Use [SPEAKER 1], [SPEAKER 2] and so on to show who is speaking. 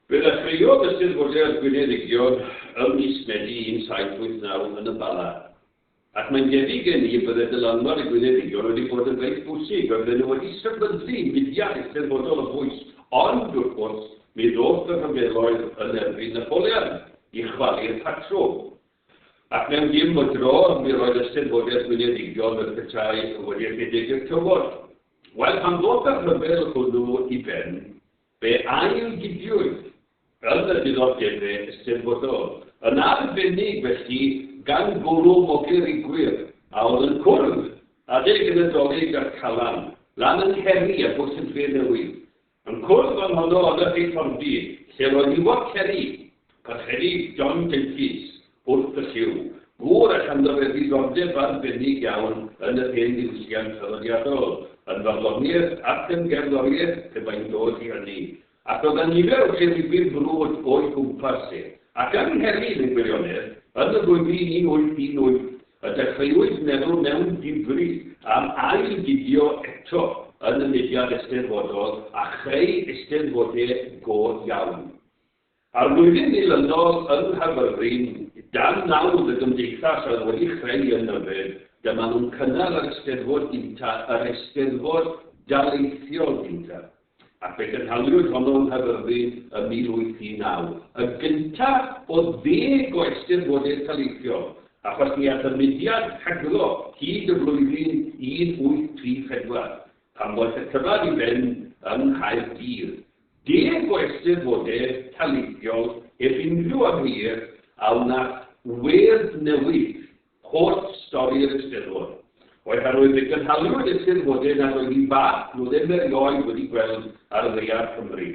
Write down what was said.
[SPEAKER 1] Bydd y ffeiodd y Eisteddfodau'r Gwyneddigion ym mis Medi 1789 yn y Bala. Ac mae'n debyg gen i byddai dylanwad y Gwyneddigion wedi bod yn reit bwysig, a bydden nhw wedi sefydlu mudiad Eisteddfodol y bwys, ond wrth gwrs, mi ddoth y rhyfeloedd yn erbyn Napoleon i chwalu'r patrwm. Ac mewn dim o dro, mi roedd Eisteddfodau'r Gwyneddigion yn petai wedi rhedeg i'r tywod. Wel, pan ddod yr rhyfel hwnnw i ben, fe ail gidiwyd yn y diddordebau Eisteddfodol. Yn arbennig felly gan bwrw mogurigwyr, a oedd yn cwrdd adeg yn y dolyg ar Calan, lan yn Heri a bwys yn Fe Newydd. Yn cwrdd fan honno oedd y ffeithordi, lle roedd Iwan Ceri, carcheri John Jenkins, wrth y lliw, gŵr a chanddodd ddiddordeb arbennig iawn yn y hen ddiwylliant traddodiadol, yn farddoniaeth ac yn gerddoriaeth pe mae'n dod i hynny. Ac oedd yn nifer o cherubyn brwd o'i gwmpas e. Ac yn Heri yn gwirionedd, yn y flwyddyn 1818, y dechreuwyd meddwl mewn difri am ail gidio eto yn y mudiad Eisteddfodol a chreu Eisteddfodau go iawn. Ar flwyddyn dilynol yn Nghaerfyrddin, dan nawdd y gymdeithas oedd wedi chreu yn yfed, dyma nhw'n cynnal yr Eisteddfod gynta, yr Eisteddfod Taleithiol gynta. Ac fe gynhaliwyd honno yn Nghaerfyrddin yn 1819. Y gyntaf o 10 o Eisteddfodau Taleithiol, achos ni at y mudiad haglo hyd y flwyddyn 1834, pan oedd y cyfad i ben yng Nghaerdydd. 10 o Eisteddfodau Taleithiol ef unrhyw amhir a wnaeth werdd newid holl stori'r Eisteddfod. Oherwydd y gynhaliwyd Eisteddfodau nad oedd i fath nhw ddim erioed wedi gweld ar y ddaear Cymru.